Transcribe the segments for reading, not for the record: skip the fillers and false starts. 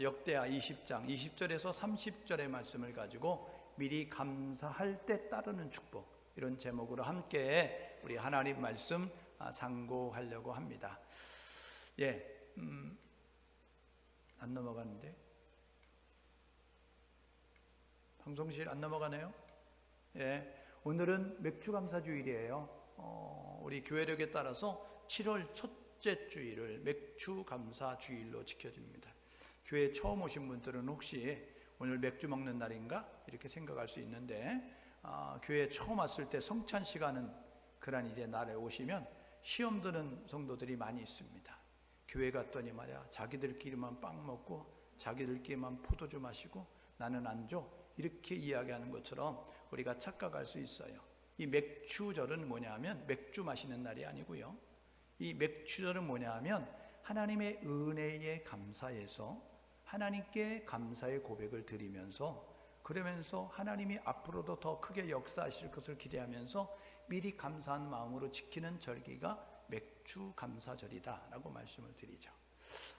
역대하 20장 20절에서 30절의 말씀을 가지고 미리 감사할 때 따르는 축복, 이런 제목으로 함께 우리 하나님 말씀 상고하려고 합니다. 안 넘어가는데 방송실 안 넘어가네요. 오늘은 맥주감사주일이에요. 우리 교회력에 따라서 7월 첫째 주일을 맥주감사주일로 지켜집니다. 교회 처음 오신 분들은 혹시 오늘 맥주 먹는 날인가 이렇게 생각할 수 있는데, 교회 처음 왔을 때 성찬 시간은 그런 이제 날에 오시면 시험 드는 성도들이 많이 있습니다. 교회 갔더니 말이야, 자기들끼리만 빵 먹고 자기들끼리만 포도주 마시고 나는 안 줘, 이렇게 이야기하는 것처럼 우리가 착각할 수 있어요. 이 맥주절은 뭐냐 하면 맥주 마시는 날이 아니고요, 이 맥주절은 뭐냐 하면 하나님의 은혜에 감사해서 하나님께 감사의 고백을 드리면서, 그러면서 하나님이 앞으로도 더 크게 역사하실 것을 기대하면서 미리 감사한 마음으로 지키는 절기가 맥주감사절이다 라고 말씀을 드리죠.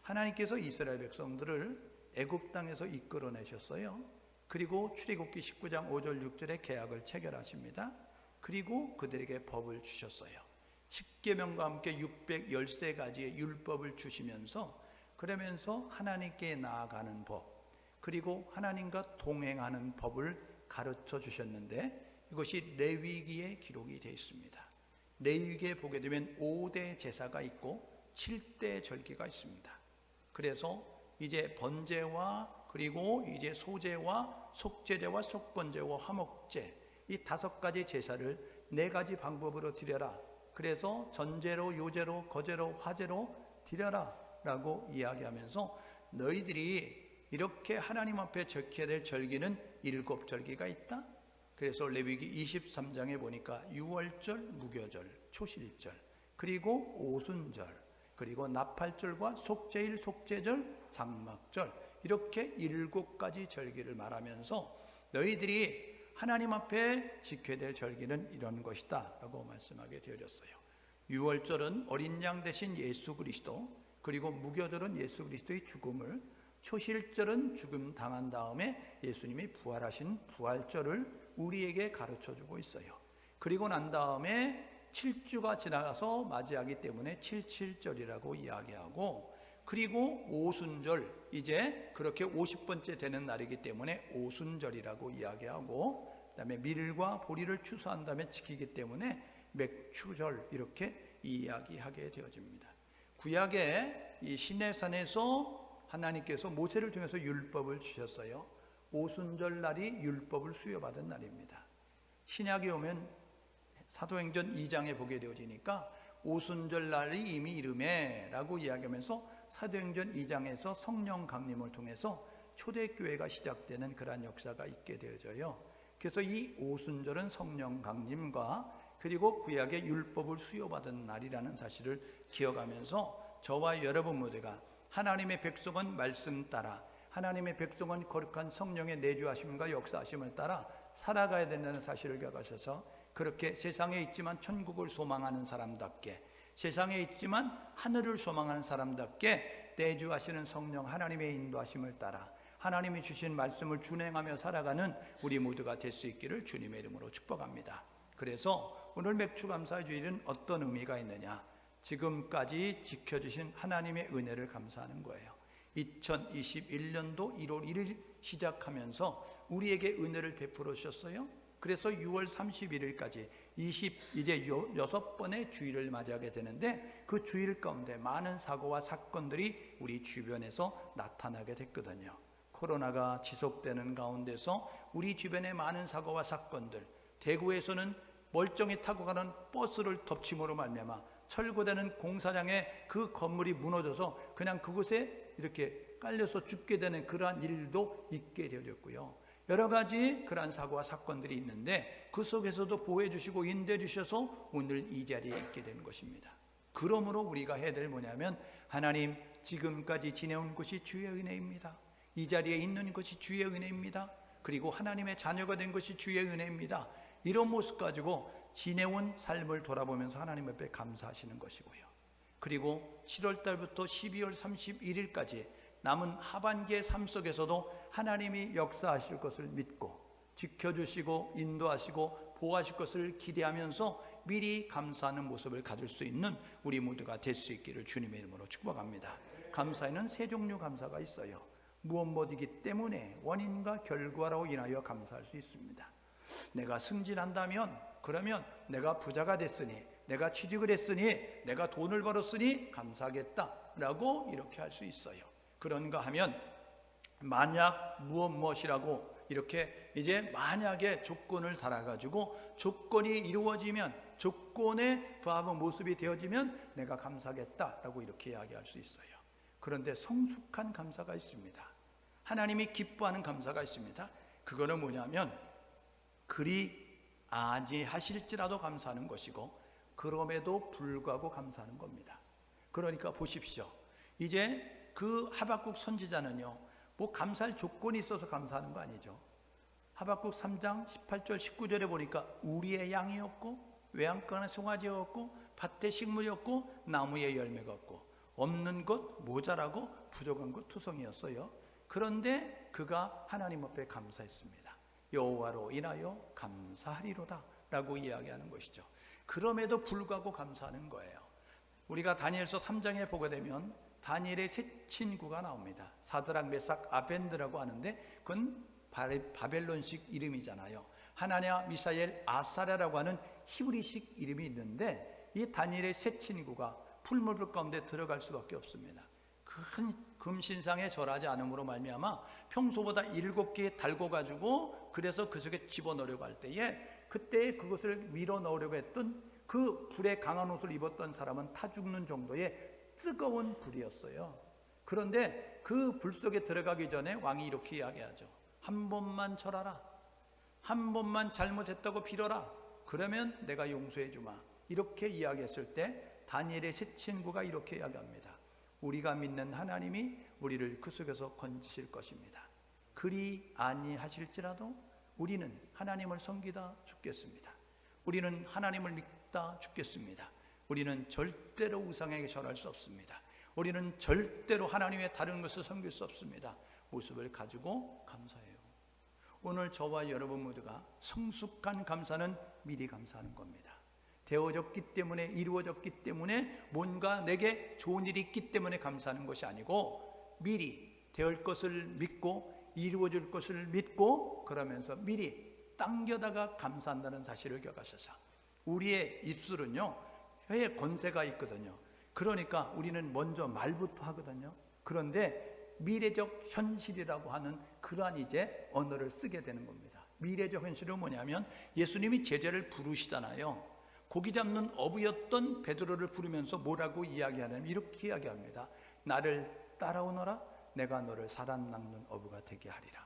하나님께서 이스라엘 백성들을 애굽 땅에서 이끌어내셨어요. 그리고 출애굽기 19장 5절 6절에 계약을 체결하십니다. 그리고 그들에게 법을 주셨어요. 십계명과 함께 613가지의 율법을 주시면서, 그러면서 하나님께 나아가는 법, 그리고 하나님과 동행하는 법을 가르쳐 주셨는데, 이것이 레위기에 기록이 되어 있습니다. 레위기에 보게 되면 5대 제사가 있고 7대 절기가 있습니다. 그래서 이제 번제와 그리고 이제 소제와 속제제와 속번제와 화목제, 이 5가지 제사를 4가지 방법으로 드려라. 그래서 전제로, 요제로, 거제로, 화제로 드려라 라고 이야기하면서, 너희들이 이렇게 하나님 앞에 지켜야 될 절기는 7절기가 있다. 그래서 레위기 23장에 보니까 유월절, 무교절, 초실절, 그리고 오순절, 그리고 나팔절과 속죄일, 속죄절, 장막절, 이렇게 7가지 절기를 말하면서 너희들이 하나님 앞에 지켜야 될 절기는 이런 것이다 라고 말씀하게 되어졌어요. 유월절은 어린 양 대신 예수 그리스도, 그리고 무교절은 예수 그리스도의 죽음을, 초실절은 죽음 당한 다음에 예수님이 부활하신 부활절을 우리에게 가르쳐주고 있어요. 그리고 난 다음에 7주가 지나가서 맞이하기 때문에 77절이라고 이야기하고, 그리고 오순절, 이제 그렇게 50번째 되는 날이기 때문에 오순절이라고 이야기하고, 그 다음에 밀과 보리를 추수한 다음에 지키기 때문에 맥추절, 이렇게 이야기하게 되어집니다. 구약의 이 시내산에서 하나님께서 모세를 통해서 율법을 주셨어요. 오순절 날이 율법을 수여받은 날입니다. 신약에 오면 사도행전 2장에 보게 되어지니까 오순절 날이 이미 이르매 라고 이야기하면서 사도행전 2장에서 성령 강림을 통해서 초대교회가 시작되는 그러한 역사가 있게 되어져요. 그래서 이 오순절은 성령 강림과 그리고 구약의 율법을 수여받은 날이라는 사실을 기억하면서 저와 여러분 모두가 하나님의 백성은 말씀 따라, 하나님의 백성은 거룩한 성령의 내주하심과 역사하심을 따라 살아가야 된다는 사실을 기억하셔서, 그렇게 세상에 있지만 천국을 소망하는 사람답게, 세상에 있지만 하늘을 소망하는 사람답게 내주하시는 성령 하나님의 인도하심을 따라 하나님이 주신 말씀을 준행하며 살아가는 우리 모두가 될 수 있기를 주님의 이름으로 축복합니다. 그래서 오늘 맥주감사주일은 어떤 의미가 있느냐, 지금까지 지켜주신 하나님의 은혜를 감사하는 거예요. 2021년도 1월 1일 시작하면서 우리에게 은혜를 베풀어 주셨어요. 그래서 6월 31일까지 이제 6번의 주일을 맞이하게 되는데, 그 주일 가운데 많은 사고와 사건들이 우리 주변에서 나타나게 됐거든요. 코로나가 지속되는 가운데서 우리 주변의 많은 사고와 사건들, 대구에서는 멀쩡히 타고 가는 버스를 덮침으로 말미암아 철거되는 공사장에 그 건물이 무너져서 그냥 그곳에 이렇게 깔려서 죽게 되는 그러한 일도 있게 되었고요. 여러 가지 그러한 사고와 사건들이 있는데 그 속에서도 보호해 주시고 인도해 주셔서 오늘 이 자리에 있게 된 것입니다. 그러므로 우리가 해야 될 뭐냐면, 하나님, 지금까지 지내온 것이 주의 은혜입니다. 이 자리에 있는 것이 주의 은혜입니다. 그리고 하나님의 자녀가 된 것이 주의 은혜입니다. 이런 모습 가지고 지내온 삶을 돌아보면서 하나님 앞에 감사하시는 것이고요. 그리고 7월 달부터 12월 31일까지 남은 하반기의 삶 속에서도 하나님이 역사하실 것을 믿고 지켜주시고 인도하시고 보호하실 것을 기대하면서 미리 감사하는 모습을 가질 수 있는 우리 모두가 될 수 있기를 주님의 이름으로 축복합니다. 감사에는 세 종류 감사가 있어요. 무엇 못이기 때문에 원인과 결과로 인하여 감사할 수 있습니다. 내가 승진한다면, 그러면 내가 부자가 됐으니, 내가 취직을 했으니, 내가 돈을 벌었으니 감사하겠다라고 이렇게 할 수 있어요. 그런가 하면 만약 무엇이라고 이렇게 이제 만약에 조건을 달아가지고 조건이 이루어지면, 조건에 부합한 모습이 되어지면 내가 감사하겠다라고 이렇게 이야기할 수 있어요. 그런데 성숙한 감사가 있습니다. 하나님이 기뻐하는 감사가 있습니다. 그거는 뭐냐면 그리 아니하실지라도 감사하는 것이고 그럼에도 불구하고 감사하는 겁니다. 그러니까 보십시오. 이제 그 하박국 선지자는요, 뭐 감사할 조건이 있어서 감사하는 거 아니죠. 하박국 3장 18절 19절에 보니까 우리의 양이었고 외양간에 송아지였고 밭에 식물이었고 나무에 열매가 없고 없는 것 모자라고 부족한 것 투성이었어요. 그런데 그가 하나님 앞에 감사했습니다. 여호와로 인하여 감사하리로다 라고 이야기하는 것이죠. 그럼에도 불구하고 감사하는 거예요. 우리가 다니엘서 3장에 보게 되면 다니엘의 세 친구가 나옵니다. 사드락, 메삭, 아벤드라고 하는데 그건 바벨론식 이름이잖아요. 하나냐, 미사엘, 아사랴라고 하는 히브리식 이름이 있는데 이 다니엘의 세 친구가 풀무불 가운데 들어갈 수밖에 없습니다. 큰 금신상에 절하지 않음으로 말미암아 평소보다 7개 달고 가지고 그래서 그 속에 집어넣으려고 할 때에 그때 그것을 밀어 넣으려고 했던 그 불에 강한 옷을 입었던 사람은 타 죽는 정도의 뜨거운 불이었어요. 그런데 그 불 속에 들어가기 전에 왕이 이렇게 이야기하죠. 한 번만 절하라. 한 번만 잘못했다고 빌어라. 그러면 내가 용서해 주마. 이렇게 이야기했을 때 다니엘의 세 친구가 이렇게 이야기합니다. 우리가 믿는 하나님이 우리를 그 속에서 건지실 것입니다. 그리 아니하실지라도 우리는 하나님을 섬기다 죽겠습니다. 우리는 하나님을 믿다 죽겠습니다. 우리는 절대로 우상에게 절할 수 없습니다. 우리는 절대로 하나님 외에 다른 것을 섬길 수 없습니다. 모습을 가지고 감사해요. 오늘 저와 여러분 모두가 성숙한 감사는 미리 감사하는 겁니다. 되어졌기 때문에, 이루어졌기 때문에, 뭔가 내게 좋은 일이 있기 때문에 감사하는 것이 아니고 미리 되을 것을 믿고 이루어질 것을 믿고 그러면서 미리 당겨다가 감사한다는 사실을 기억하셔서 우리의 입술은요 혀에 권세가 있거든요. 그러니까 우리는 먼저 말부터 하거든요. 그런데 미래적 현실이라고 하는 그러한 이제 언어를 쓰게 되는 겁니다. 미래적 현실은 뭐냐면 예수님이 제자를 부르시잖아요. 고기 잡는 어부였던 베드로를 부르면서 뭐라고 이야기하냐면 이렇게 이야기합니다. 나를 따라오너라. 내가 너를 사람 낚는 어부가 되게 하리라.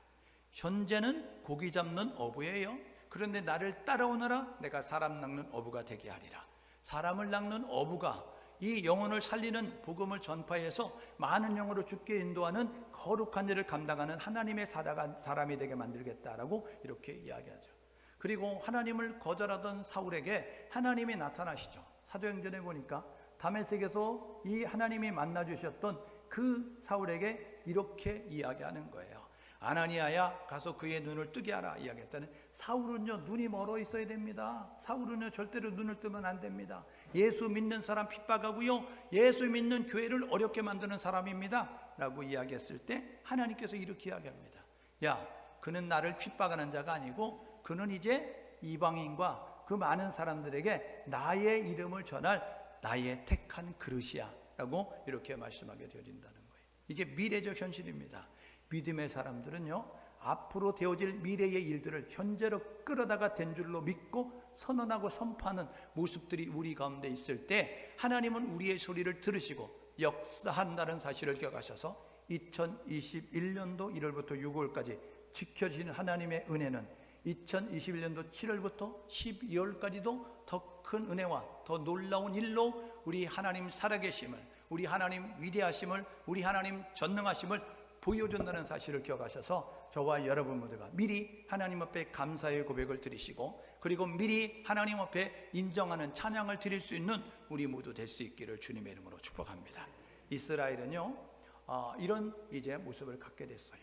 현재는 고기 잡는 어부예요. 그런데 나를 따라오너라. 내가 사람 낚는 어부가 되게 하리라. 사람을 낚는 어부가 이 영혼을 살리는 복음을 전파해서 많은 영혼을 주께 인도하는 거룩한 일을 감당하는 하나님의 사람이 되게 만들겠다라고 이렇게 이야기하죠. 그리고 하나님을 거절하던 사울에게 하나님이 나타나시죠. 사도행전에 보니까 다메섹에서 이 하나님이 만나 주셨던 그 사울에게 이렇게 이야기하는 거예요. 아나니아야 가서 그의 눈을 뜨게 하라 이야기했다는. 사울은요 눈이 멀어 있어야 됩니다. 사울은요 절대로 눈을 뜨면 안 됩니다. 예수 믿는 사람 핍박하고요 예수 믿는 교회를 어렵게 만드는 사람입니다 라고 이야기했을 때 하나님께서 이렇게 이야기합니다. 야, 그는 나를 핍박하는 자가 아니고 그는 이제 이방인과 그 많은 사람들에게 나의 이름을 전할 나의 택한 그릇이야 라고 이렇게 말씀하게 되어진다는 거예요. 이게 미래적 현실입니다. 믿음의 사람들은요 앞으로 되어질 미래의 일들을 현재로 끌어다가 된 줄로 믿고 선언하고 선포하는 모습들이 우리 가운데 있을 때 하나님은 우리의 소리를 들으시고 역사한다는 사실을 기억하셔서 2021년도 1월부터 6월까지 지켜주시는 하나님의 은혜는 2021년도 7월부터 12월까지도 더 큰 은혜와 더 놀라운 일로 우리 하나님 살아계심을, 우리 하나님 위대하심을, 우리 하나님 전능하심을 보여준다는 사실을 기억하셔서 저와 여러분 모두가 미리 하나님 앞에 감사의 고백을 드리시고 그리고 미리 하나님 앞에 인정하는 찬양을 드릴 수 있는 우리 모두 될 수 있기를 주님의 이름으로 축복합니다. 이스라엘은요 이런 이제 모습을 갖게 됐어요.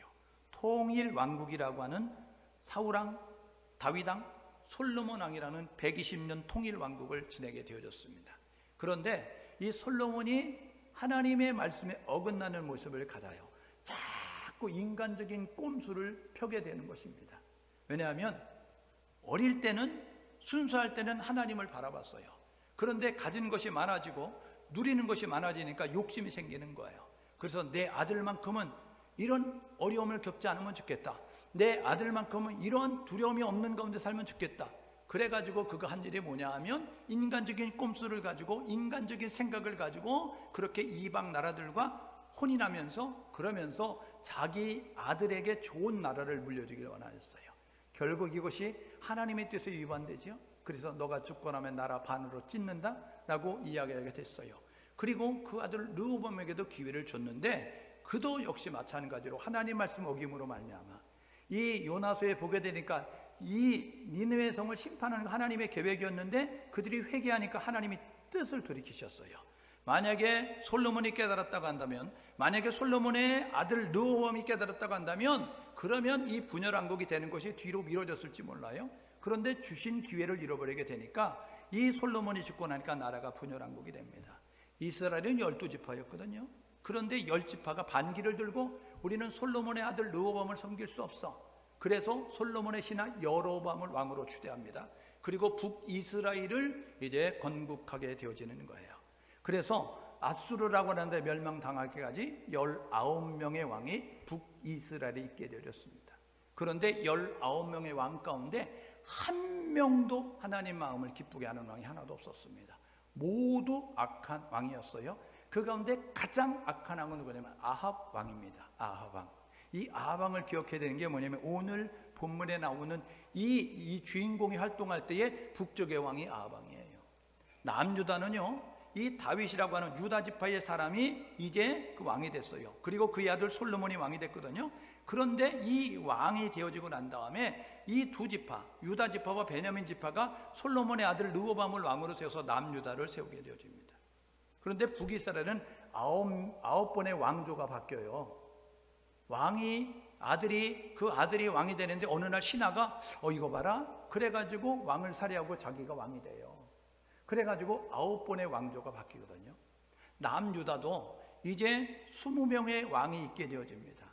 통일 왕국이라고 하는 사울왕, 다윗왕, 솔로몬왕이라는 120년 통일 왕국을 지내게 되어졌습니다. 그런데 이 솔로몬이 하나님의 말씀에 어긋나는 모습을 가져요. 자꾸 인간적인 꼼수를 펴게 되는 것입니다. 왜냐하면 어릴 때는, 순수할 때는 하나님을 바라봤어요. 그런데 가진 것이 많아지고 누리는 것이 많아지니까 욕심이 생기는 거예요. 그래서 내 아들만큼은 이런 어려움을 겪지 않으면 좋겠다. 내 아들만큼은 이런 두려움이 없는 가운데 살면 좋겠다. 그래가지고 그가 한 일이 뭐냐 하면 인간적인 꼼수를 가지고, 인간적인 생각을 가지고 그렇게 이방 나라들과 혼인하면서, 그러면서 자기 아들에게 좋은 나라를 물려주기를 원하였어요. 결국 이것이 하나님의 뜻에 위반되죠. 그래서 너가 죽고 나면 나라 반으로 찢는다 라고 이야기하게 됐어요. 그리고 그 아들 르호보암에게도 기회를 줬는데 그도 역시 마찬가지로 하나님 말씀 어김으로 말미암아 이 요나서에 보게 되니까 이 니느웨 성을 심판하는 하나님의 계획이었는데 그들이 회개하니까 하나님이 뜻을 돌이키셨어요. 만약에 솔로몬이 깨달았다고 한다면, 만약에 솔로몬의 아들 르호보암이 깨달았다고 한다면, 그러면 이 분열왕국이 되는 것이 뒤로 미뤄졌을지 몰라요. 그런데 주신 기회를 잃어버리게 되니까 이 솔로몬이 죽고 나니까 나라가 분열왕국이 됩니다. 이스라엘은 12지파였거든요. 그런데 10지파가 반기를 들고 우리는 솔로몬의 아들 르호보암을 섬길 수 없어. 그래서 솔로몬의 신하 여로보암을 왕으로 추대합니다. 그리고 북이스라엘을 이제 건국하게 되어지는 거예요. 그래서 아수르라고 하는데 멸망당하기까지 19명의 왕이 북이스라엘에 있게 되었습니다. 그런데 19명의 왕 가운데 한 명도 하나님 마음을 기쁘게 하는 왕이 하나도 없었습니다. 모두 악한 왕이었어요. 그 가운데 가장 악한 왕은 누구냐면 아합 왕입니다. 아합 왕. 이 아합 왕을 기억해야 되는 게 뭐냐면 오늘 본문에 나오는 이 주인공이 활동할 때의 북쪽의 왕이 아합 왕이에요. 남유다는요, 이 다윗이라고 하는 유다 지파의 사람이 이제 그 왕이 됐어요. 그리고 그의 아들 솔로몬이 왕이 됐거든요. 그런데 이 왕이 되어지고 난 다음에 이 두 지파, 유다 지파와 베냐민 지파가 솔로몬의 아들 르호보암을 왕으로 세워서 남유다를 세우게 되어집니다. 그런데 북이스라엘은 아홉 번의 왕조가 바뀌어요. 그 아들이 왕이 되는데 어느 날 신하가 이거 봐라, 그래가지고 왕을 살해하고 자기가 왕이 돼요. 그래가지고 9번의 왕조가 바뀌거든요. 남유다도 이제 20명의 왕이 있게 되어집니다.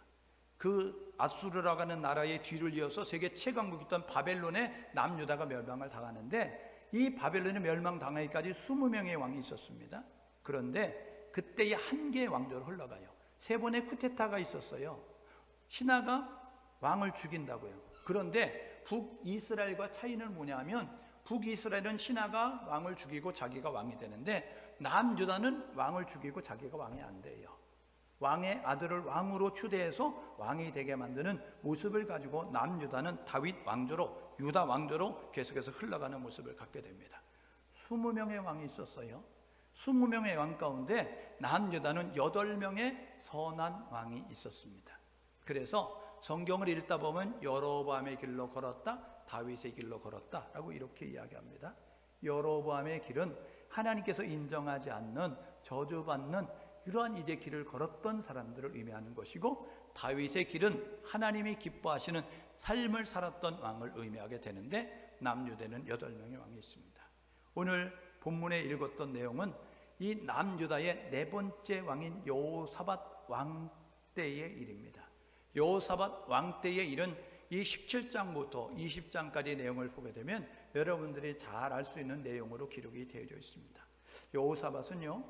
그 아수르라고 하는 나라의 뒤를 이어서 세계 최강국이었던 바벨론에 남유다가 멸망을 당하는데, 이 바벨론이 멸망당하기까지 20명의 왕이 있었습니다. 그런데 그때의 한 개의 왕조로 흘러가요. 3번의 쿠데타가 있었어요. 신하가 왕을 죽인다고요. 그런데 북이스라엘과 차이는 뭐냐 하면, 북이스라엘은 신하가 왕을 죽이고 자기가 왕이 되는데 남유다는 왕을 죽이고 자기가 왕이 안 돼요. 왕의 아들을 왕으로 추대해서 왕이 되게 만드는 모습을 가지고 남유다는 다윗 왕조로, 유다 왕조로 계속해서 흘러가는 모습을 갖게 됩니다. 20명의 왕이 있었어요. 20명의 왕 가운데 남유다는 8명의 선한 왕이 있었습니다. 그래서 성경을 읽다 보면 여로보암의 길로 걸었다, 다윗의 길로 걸었다 라고 이렇게 이야기합니다. 여로보암의 길은 하나님께서 인정하지 않는, 저주받는 이러한 이제 길을 걸었던 사람들을 의미하는 것이고, 다윗의 길은 하나님이 기뻐하시는 삶을 살았던 왕을 의미하게 되는데, 남유다는 8명의 왕이 있습니다. 오늘 본문에 읽었던 내용은 이 남유다의 4번째 왕인 여호사밧 왕 때의 일입니다. 여호사밧 왕 때의 일은 이 17장부터 20장까지 내용을 보게 되면 여러분들이 잘 알 수 있는 내용으로 기록이 되어져 있습니다. 여호사밧은요,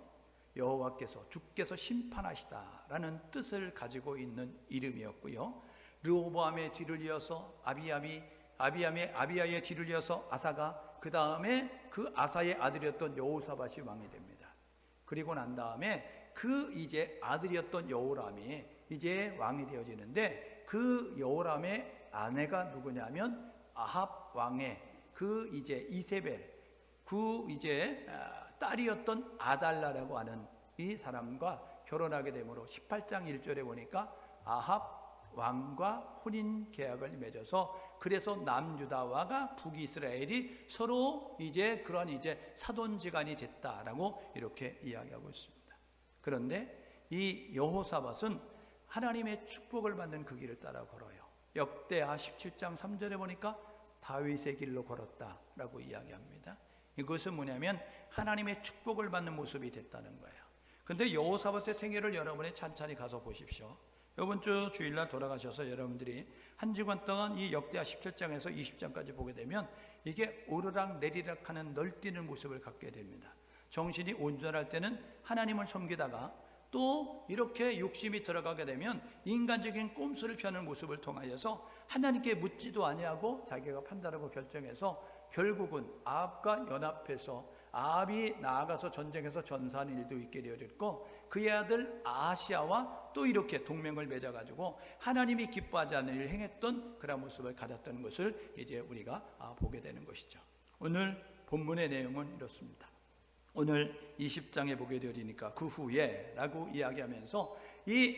여호와께서, 주께서 심판하시다라는 뜻을 가지고 있는 이름이었고요. 르호보암의 뒤를 이어서 아비야의 뒤를 이어서 아사가, 그 다음에 그 아사의 아들이었던 여호사밧이 왕이 됩니다. 그리고 난 다음에 그 이제 아들이었던 여호람이 이제 왕이 되어지는데, 그 여호람의 아내가 누구냐면 아합 왕의 그 이제 이세벨, 그 이제 딸이었던 아달라라고 하는 이 사람과 결혼하게 되므로 18장 1절에 보니까 아합 왕과 혼인 계약을 맺어서, 그래서 남유다와 북이스라엘이 서로 이제 그런 이제 사돈지간이 됐다라고 이렇게 이야기하고 있습니다. 그런데 이 여호사밧은 하나님의 축복을 받는 그 길을 따라 걸어요. 역대하 17장 3절에 보니까 다윗의 길로 걸었다라고 이야기합니다. 이것은 뭐냐면 하나님의 축복을 받는 모습이 됐다는 거예요. 근데 여호사밧의 생애를 여러분이 찬찬히 가서 보십시오. 이번 주 주일날 돌아가셔서 여러분들이 한 주간 동안 이 역대하 17장에서 20장까지 보게 되면 이게 오르락 내리락 하는 널뛰는 모습을 갖게 됩니다. 정신이 온전할 때는 하나님을 섬기다가 또 이렇게 욕심이 들어가게 되면 인간적인 꼼수를 펴는 모습을 통하여서 하나님께 묻지도 아니하고 자기가 판단하고 결정해서 결국은 아합과 연합해서 아합이 나아가서 전쟁에서 전사하는 일도 있게 되어졌고 그의 아들 아하시야와 또 이렇게 동맹을 맺어가지고 하나님이 기뻐하지 않는 일을 행했던 그런 모습을 가졌던 것을 이제 우리가 보게 되는 것이죠. 오늘 본문의 내용은 이렇습니다. 오늘 20장에 보게 되리니까 그 후에 라고 이야기하면서 이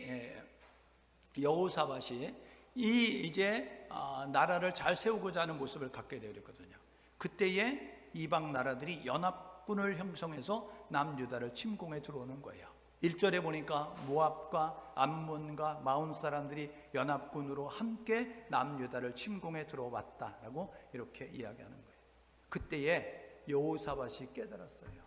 여호사밧이 이제 나라를 잘 세우고자 하는 모습을 갖게 되었거든요. 그때에 이방 나라들이 연합군을 형성해서 남유다를 침공해 들어오는 거예요. 1절에 보니까 모압과 암몬과 마온 사람들이 연합군으로 함께 남유다를 침공해 들어왔다라고 이렇게 이야기하는 거예요. 그때에 여호사밧이 깨달았어요.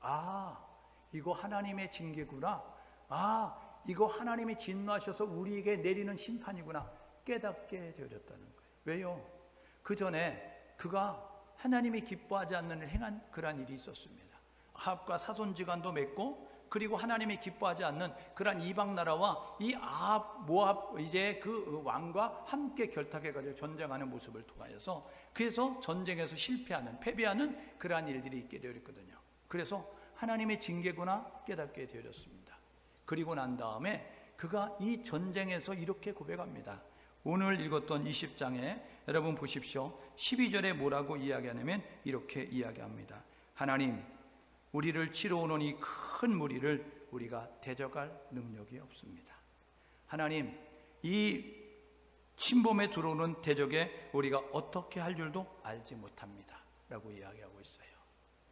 아, 이거 하나님의 징계구나. 아, 이거 하나님이 진노하셔서 우리에게 내리는 심판이구나. 깨닫게 되어졌다는 거예요. 왜요? 그 전에 그가 하나님이 기뻐하지 않는 일을 행한 그러한 일이 있었습니다. 아합과 사손지간도 맺고 그리고 하나님이 기뻐하지 않는 그러한 이방 나라와 이 아합, 모압 이제 그 왕과 함께 결탁해가지고 전쟁하는 모습을 통하여서 그래서 전쟁에서 실패하는 패배하는 그러한 일들이 있게 되었거든요. 그래서 하나님의 징계구나 깨닫게 되어졌습니다. 그리고 난 다음에 그가 이 전쟁에서 이렇게 고백합니다. 오늘 읽었던 20장에 여러분 보십시오. 12절에 뭐라고 이야기하냐면 이렇게 이야기합니다. 하나님, 우리를 치러 오는 이 큰 무리를 우리가 대적할 능력이 없습니다. 하나님, 이 침범에 들어오는 대적에 우리가 어떻게 할 줄도 알지 못합니다 라고 이야기하고 있어요.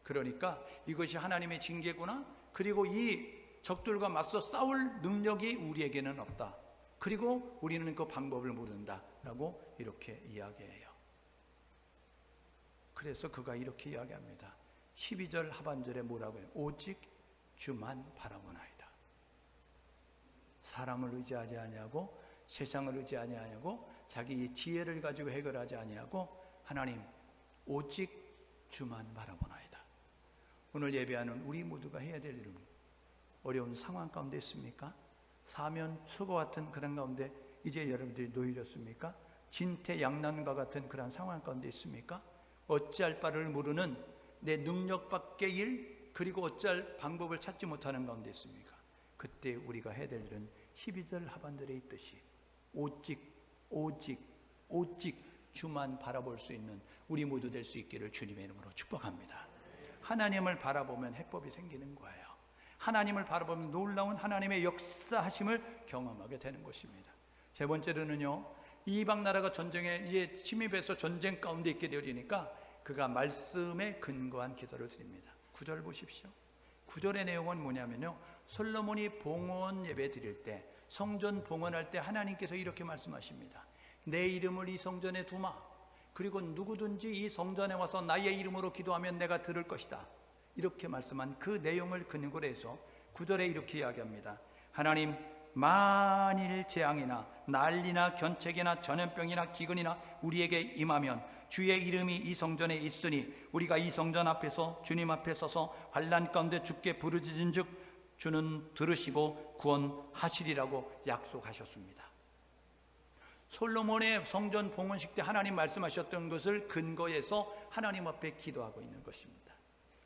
그러니까 이것이 하나님의 징계구나. 그리고 이 적들과 맞서 싸울 능력이 우리에게는 없다. 그리고 우리는 그 방법을 모른다 라고 이렇게 이야기해요. 그래서 그가 이렇게 이야기합니다. 12절 하반절에 뭐라고 해요? 오직 주만 바라보나이다. 사람을 의지하지 아니하고 세상을 의지하지 아니하고 자기 지혜를 가지고 해결하지 아니하고 하나님 오직 주만 바라보나이다. 오늘 예배하는 우리 모두가 해야 될 일은 어려운 상황 가운데 있습니까? 사면 초과 같은 그런 가운데 이제 여러분들이 놓이셨습니까? 진퇴양난과 같은 그런 상황 가운데 있습니까? 어찌할 바를 모르는 내 능력 밖의 일 그리고 어찌할 방법을 찾지 못하는 가운데 있습니까? 그때 우리가 해야 될 일은 12절 하반절에 있듯이 오직 주만 바라볼 수 있는 우리 모두 될 수 있기를 주님의 이름으로 축복합니다. 하나님을 바라보면 해법이 생기는 거예요. 하나님을 바라보면 놀라운 하나님의 역사하심을 경험하게 되는 것입니다. 세 번째로는요, 이방 나라가 전쟁에 이제 침입해서 전쟁 가운데 있게 되어지니까 그가 말씀에 근거한 기도를 드립니다. 9절 보십시오. 9절의 내용은 뭐냐면요, 솔로몬이 봉헌 예배 드릴 때, 성전 봉헌할 때 하나님께서 이렇게 말씀하십니다. 내 이름을 이 성전에 두마. 그리고 누구든지 이 성전에 와서 나의 이름으로 기도하면 내가 들을 것이다. 이렇게 말씀한 그 내용을 근거로 해서 9절에 이렇게 이야기합니다. 하나님, 만일 재앙이나 난리나 견책이나 전염병이나 기근이나 우리에게 임하면 주의 이름이 이 성전에 있으니 우리가 이 성전 앞에서 주님 앞에 서서 환난 가운데 주께 부르짖은즉 주는 들으시고 구원하시리라고 약속하셨습니다. 솔로몬의 성전 봉헌식 때 하나님 말씀하셨던 것을 근거해서 하나님 앞에 기도하고 있는 것입니다.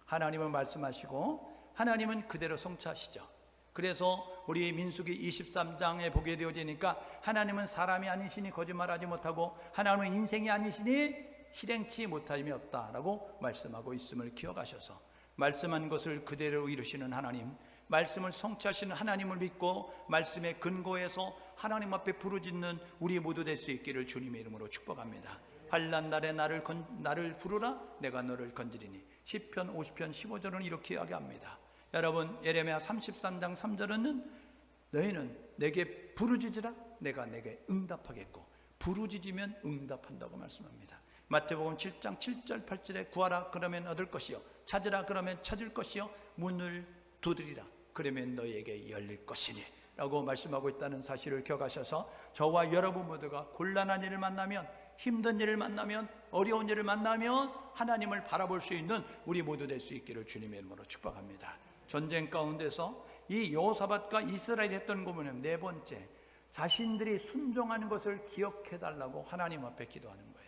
하나님은 말씀하시고 하나님은 그대로 성취하시죠. 그래서 우리 민수기 23장에 보게 되어지니까 하나님은 사람이 아니시니 거짓말하지 못하고 하나님은 인생이 아니시니 실행치 못함이 없다라고 말씀하고 있음을 기억하셔서 말씀한 것을 그대로 이루시는 하나님, 말씀을 성취하시는 하나님을 믿고 말씀에 근거해서 하나님 앞에 부르짖는 우리 모두 될 수 있기를 주님의 이름으로 축복합니다. 환난 날에 나를 부르라 내가 너를 건지리니. 시편 50편 15절은 이렇게 이야기합니다. 여러분, 예레미야 33장 3절은 너희는 내게 부르짖으라 내가 내게 응답하겠고 부르짖으면 응답한다고 말씀합니다. 마태복음 7장 7절 8절에 구하라 그러면 얻을 것이요 찾으라 그러면 찾을 것이요 문을 두드리라 그러면 너희에게 열릴 것이니 라고 말씀하고 있다는 사실을 기억하셔서 저와 여러분 모두가 곤란한 일을 만나면, 힘든 일을 만나면, 어려운 일을 만나면 하나님을 바라볼 수 있는 우리 모두 될 수 있기를 주님의 이름으로 축복합니다. 전쟁 가운데서 이 여호사밧과 이스라엘이 했던 거 보면 네 번째, 자신들이 순종하는 것을 기억해 달라고 하나님 앞에 기도하는 거예요.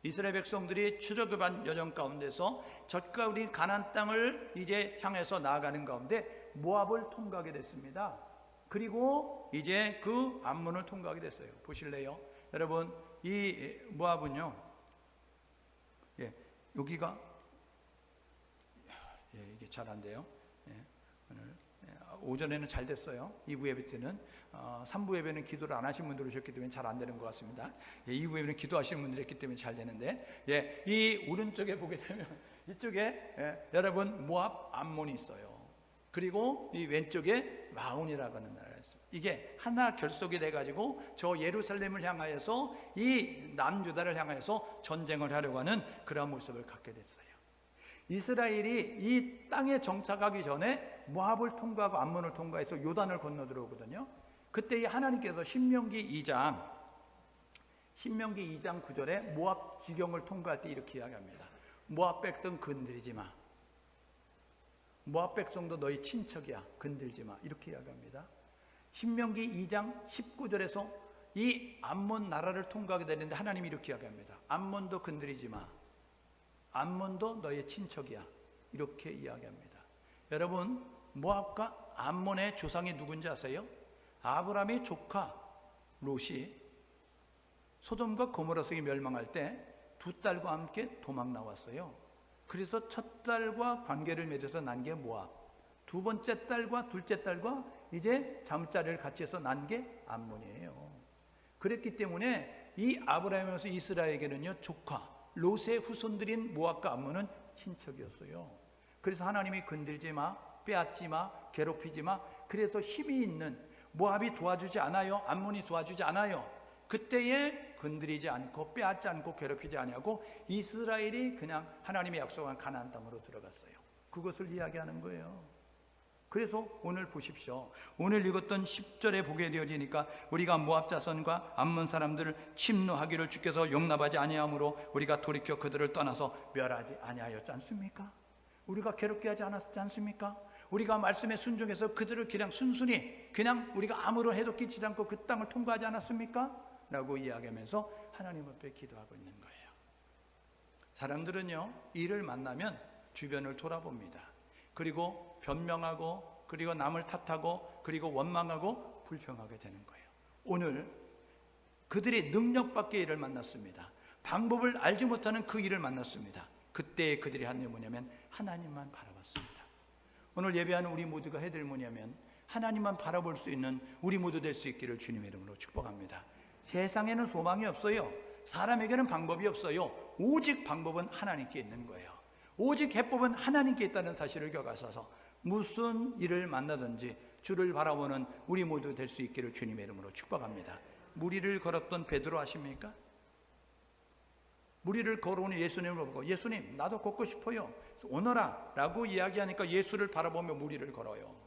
이스라엘 백성들이 출애굽한 여정 가운데서 젖과 우리 가나안 땅을 이제 향해서 나아가는 가운데 모압을 통과하게 됐습니다. 그리고 이제 그 암몬을 통과하게 됐어요. 보실래요? 여러분, 이 모압은요, 여기가 이게 잘 안 돼요. 오늘 오전에는 잘 됐어요. 2부 예배 때는 3부 예배는 기도를 안 하신 분들 오셨기 때문에 잘 안 되는 것 같습니다. 2부 예배는 기도하시는 분들이 있기 때문에 잘 되는데, 이 오른쪽에 보게 되면 이쪽에 여러분 모압 암몬이 있어요. 그리고 이 왼쪽에 마온이라고 하는 나라가 있습니다. 이게 하나 결속이 돼가지고 저 예루살렘을 향하여서 이 남유다를 향하여서 전쟁을 하려고 하는 그런 모습을 갖게 됐어요. 이스라엘이 이 땅에 정착하기 전에 모압을 통과하고 암몬을 통과해서 요단을 건너 들어오거든요. 그때 하나님께서 신명기 2장 9절에 모압 지경을 통과할 때 이렇게 이야기합니다. 모압 백성 건드리지 마. 모압 백성도 너희 친척이야. 건들지 마. 이렇게 이야기합니다. 신명기 2장 19절에서 이 암몬 나라를 통과하게 되는데 하나님이 이렇게 이야기합니다. 암몬도 건드리지 마. 암몬도 너의 친척이야. 이렇게 이야기합니다. 여러분, 모압과 암몬의 조상이 누군지 아세요? 아브라함의 조카 롯이 소돔과 고모라 성이 멸망할 때 두 딸과 함께 도망 나왔어요. 그래서 첫 딸과 관계를 맺어서 난 게 모압, 두 번째 딸과 둘째 딸과 이제 잠자리를 같이 해서 난 게 암몬이에요. 그랬기 때문에 이 아브라함에서 이스라엘에게는요, 조카 롯의 후손들인 모압과 암몬은 친척이었어요. 그래서 하나님이 건들지 마, 빼앗지 마, 괴롭히지 마. 그래서 힘이 있는 모압이 도와주지 않아요. 암몬이 도와주지 않아요. 그때에 건드리지 않고 빼앗지 않고 괴롭히지 아니하고 이스라엘이 그냥 하나님의 약속한 가나안 땅으로 들어갔어요. 그것을 이야기하는 거예요. 그래서 오늘 보십시오. 오늘 읽었던 10절에 보게 되어지니까 우리가 모압 자손과 암몬 사람들을 침노하기를 주께서 용납하지 아니하므로 우리가 돌이켜 그들을 떠나서 멸하지 아니하였지 않습니까? 우리가 괴롭게 하지 않았지 않습니까? 우리가 말씀에 순종해서 그들을 그냥 순순히 그냥 우리가 아무런 해도 끼치지 않고 그 땅을 통과하지 않았습니까? 라고 이야기하면서 하나님 앞에 기도하고 있는 거예요. 사람들은요, 일을 만나면 주변을 돌아봅니다. 그리고 변명하고 그리고 남을 탓하고 그리고 원망하고 불평하게 되는 거예요. 오늘 그들이 능력 밖의 일을 만났습니다. 방법을 알지 못하는 그 일을 만났습니다. 그때 그들이 한 일이 뭐냐면 하나님만 바라봤습니다. 오늘 예배하는 우리 모두가 해야 될 뭐냐면 하나님만 바라볼 수 있는 우리 모두 될 수 있기를 주님의 이름으로 축복합니다. 세상에는 소망이 없어요. 사람에게는 방법이 없어요. 오직 방법은 하나님께 있는 거예요. 오직 해법은 하나님께 있다는 사실을 기억하셔서 무슨 일을 만나든지 주를 바라보는 우리 모두 될 수 있기를 주님의 이름으로 축복합니다. 무리를 걸었던 베드로 아십니까? 무리를 걸어오는 예수님을 보고 예수님 나도 걷고 싶어요. 오너라 라고 이야기하니까 예수를 바라보며 무리를 걸어요.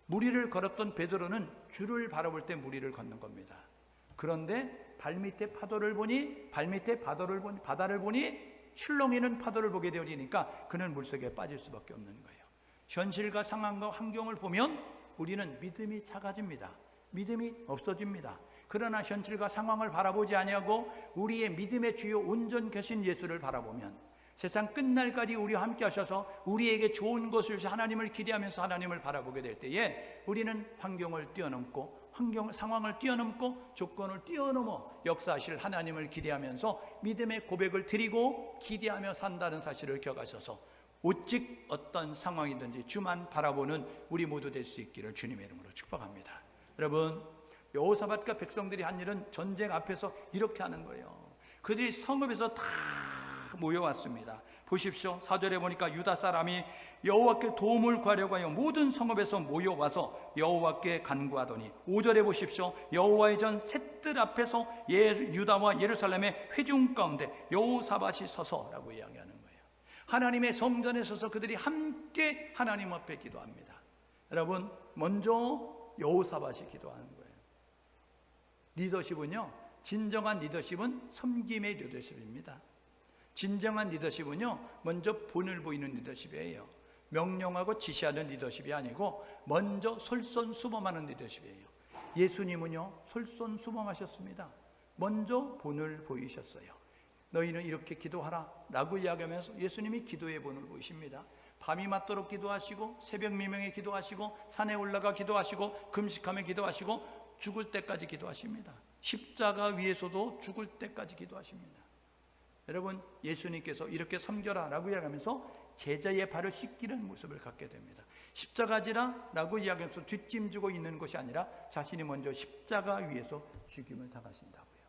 무리를 걸었던 베드로는 주를 바라볼 때 무리를 걷는 겁니다. 그런데 발밑에 바다를 보니 출렁이는 파도를 보게 되어지니까 그는 물속에 빠질 수밖에 없는 거예요. 현실과 상황과 환경을 보면 우리는 믿음이 작아집니다. 믿음이 없어집니다. 그러나 현실과 상황을 바라보지 아니하고 우리의 믿음의 주요 온전 계신 예수를 바라보면 세상 끝날까지 우리와 함께 하셔서 우리에게 좋은 것을 하나님을 기대하면서 하나님을 바라보게 될 때에 우리는 환경을 뛰어넘고 상황을 뛰어넘고 조건을 뛰어넘어 역사하실 하나님을 기대하면서 믿음의 고백을 드리고 기대하며 산다는 사실을 기억하셔서 오직 어떤 상황이든지 주만 바라보는 우리 모두 될 수 있기를 주님의 이름으로 축복합니다. 여러분, 여호사밧과 백성들이 한 일은 전쟁 앞에서 이렇게 하는 거예요. 그들이 성읍에서 다 모여왔습니다. 보십시오. 4절에 보니까 유다 사람이 여호와께 도움을 구하려고 하여 모든 성읍에서 모여와서 여호와께 간구하더니 5절에 보십시오. 여호와의 전 셋들 앞에서 유다와 예루살렘의 회중 가운데 여호사밧이 서서라고 이야기하는 거예요. 하나님의 성전에 서서 그들이 함께 하나님 앞에 기도합니다. 여러분, 먼저 여호사밧이 기도하는 거예요. 리더십은요, 진정한 리더십은 섬김의 리더십입니다. 진정한 리더십은요, 먼저 본을 보이는 리더십이에요. 명령하고 지시하는 리더십이 아니고 먼저 솔선수범하는 리더십이에요. 예수님은요, 솔선수범하셨습니다. 먼저 본을 보이셨어요. 너희는 이렇게 기도하라 라고 이야기하면서 예수님이 기도의 본을 보이십니다. 밤이 맞도록 기도하시고 새벽 미명에 기도하시고 산에 올라가 기도하시고 금식하며 기도하시고 죽을 때까지 기도하십니다. 십자가 위에서도 죽을 때까지 기도하십니다. 여러분, 예수님께서 이렇게 섬겨라 라고 이야기하면서 제자의 발을 씻기는 모습을 갖게 됩니다. 십자가지라 라고 이야기하면서 뒷짐지고 있는 것이 아니라 자신이 먼저 십자가 위에서 죽임을 당하신다고요.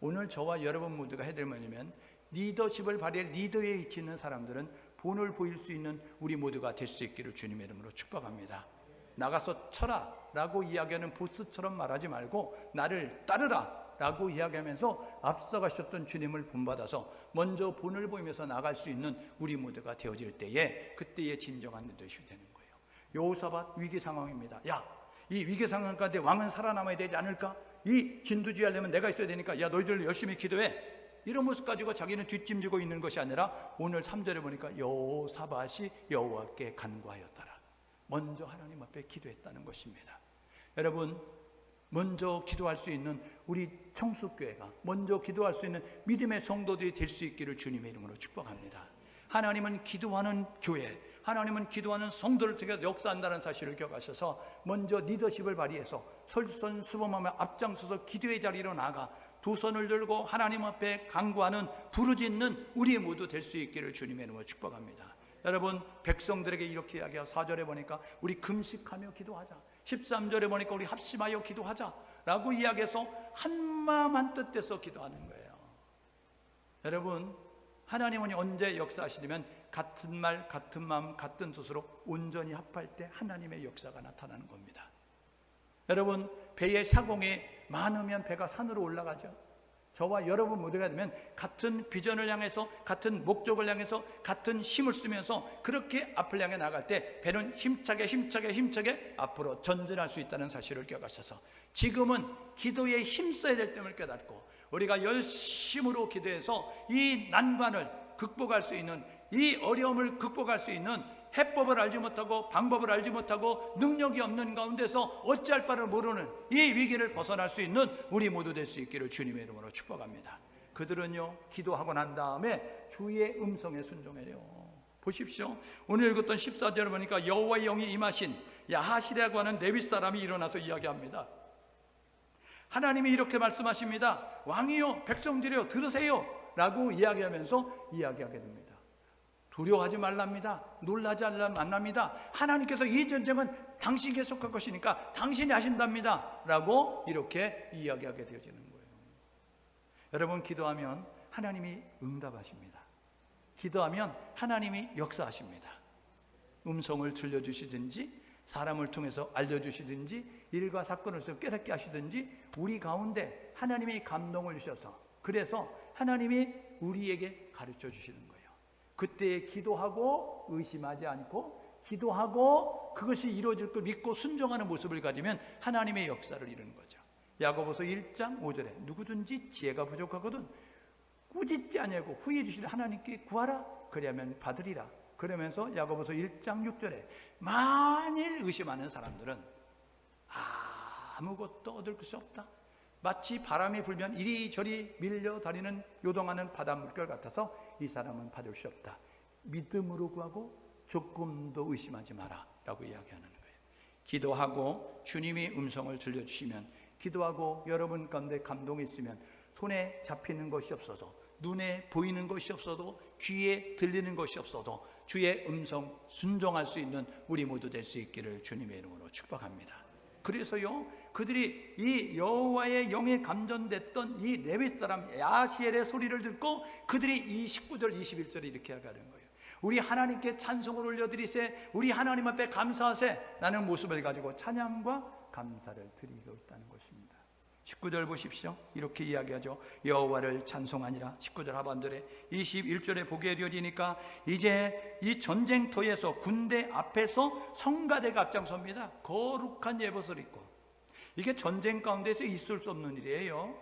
오늘 저와 여러분 모두가 해야 될 뭐냐면, 리더십을 발휘할 리더에 위치 있는 사람들은 본을 보일 수 있는 우리 모두가 될 수 있기를 주님의 이름으로 축복합니다. 나가서 쳐라 라고 이야기하는 보스처럼 말하지 말고 나를 따르라 라고 이야기하면서 앞서가셨던 주님을 본받아서 먼저 본을 보이면서 나갈 수 있는 우리 모두가 되어질 때에, 그때의 진정한 리더십이 되는 거예요. 여호사밧 위기 상황입니다. 야, 이 위기 상황 가운데 왕은 살아남아야 되지 않을까? 이 진두지휘하려면 내가 있어야 되니까 야, 너희들 열심히 기도해. 이런 모습 가지고 자기는 뒷짐지고 있는 것이 아니라 오늘 3절에 보니까 여호사밧이 여호와께 간구하였더라. 먼저 하나님 앞에 기도했다는 것입니다. 여러분, 먼저 기도할 수 있는 우리 청숙교회가, 먼저 기도할 수 있는 믿음의 성도들이 될 수 있기를 주님의 이름으로 축복합니다. 하나님은 기도하는 교회, 하나님은 기도하는 성도를 통해 역사한다는 사실을 기억하셔서 먼저 리더십을 발휘해서 솔선수범하며 앞장서서 기도의 자리로 나가 두 손을 들고 하나님 앞에 간구하는, 부르짖는 우리 모두 될 수 있기를 주님의 이름으로 축복합니다. 여러분, 백성들에게 이렇게 이야기하고 4절에 보니까 우리 금식하며 기도하자, 13절에 보니까 우리 합심하여 기도하자 라고 이야기해서 한마음 한뜻돼서 기도하는 거예요. 여러분, 하나님은 언제 역사하시려면 같은 말, 같은 마음, 같은 뜻으로 온전히 합할 때 하나님의 역사가 나타나는 겁니다. 여러분, 배의 사공이 많으면 배가 산으로 올라가죠. 저와 여러분 모두가 되면 같은 비전을 향해서, 같은 목적을 향해서 같은 힘을 쓰면서 그렇게 앞을 향해 나갈 때 배는 힘차게 앞으로 전진할 수 있다는 사실을 기억하셔서 지금은 기도에 힘써야 될 점을 깨닫고 우리가 열심으로 기도해서 이 난관을 극복할 수 있는, 이 어려움을 극복할 수 있는 해법을 알지 못하고 방법을 알지 못하고 능력이 없는 가운데서 어찌할 바를 모르는 이 위기를 벗어날 수 있는 우리 모두 될 수 있기를 주님의 이름으로 축복합니다. 그들은요, 기도하고 난 다음에 주의 음성에 순종해요. 보십시오. 오늘 읽었던 14절을 보니까 여호와의 영이 임하신 야하시라고 하는 레위 사람이 일어나서 이야기합니다. 하나님이 이렇게 말씀하십니다. 왕이요, 백성들이요, 들으세요 라고 이야기하면서 이야기하게 됩니다. 두려워하지 말랍니다. 놀라지 말랍니다. 하나님께서 이 전쟁은 당신에게 속할 것이니까 당신이 하신답니다 라고 이렇게 이야기하게 되어지는 거예요. 여러분, 기도하면 하나님이 응답하십니다. 기도하면 하나님이 역사하십니다. 음성을 들려주시든지 사람을 통해서 알려주시든지 일과 사건을 통해서 깨닫게 하시든지 우리 가운데 하나님이 감동을 주셔서, 그래서 하나님이 우리에게 가르쳐 주시는 거예요. 그때 기도하고 의심하지 않고 기도하고 그것이 이루어질 걸 믿고 순종하는 모습을 가지면 하나님의 역사를 이루는 거죠. 야고보서 1장 5절에 누구든지 지혜가 부족하거든 꾸짖지 아니하고 후히 주실 하나님께 구하라, 그리하면 받으리라. 그러면서 야고보서 1장 6절에 만일 의심하는 사람들은 아무것도 얻을 것이 없다. 마치 바람이 불면 이리저리 밀려다니는 요동하는 바닷물결 같아서 이 사람은 받을 수 없다. 믿음으로 구하고 조금도 의심하지 마라 라고 이야기하는 거예요. 기도하고 주님이 음성을 들려주시면, 기도하고 여러분 가운데 감동이 있으면 손에 잡히는 것이 없어도, 눈에 보이는 것이 없어도, 귀에 들리는 것이 없어도 주의 음성 순종할 수 있는 우리 모두 될 수 있기를 주님의 이름으로 축복합니다. 그래서요, 그들이 이 여호와의 영에 감전됐던 이 레위 사람 야시엘의 소리를 듣고 그들이 이 19절 21절에 이렇게 하는 거예요. 우리 하나님께 찬송을 올려드리세, 우리 하나님 앞에 감사하세, 라는 모습을 가지고 찬양과 감사를 드리고 있다는 것입니다. 19절 보십시오. 이렇게 이야기하죠. 여호와를 찬송하니라. 19절 하반절에 21절에 보게 되어지니까 이제 이 전쟁터에서, 군대 앞에서 성가대가 앞장섭니다. 거룩한 예봇을 입고. 이게 전쟁 가운데서 있을 수 없는 일이에요.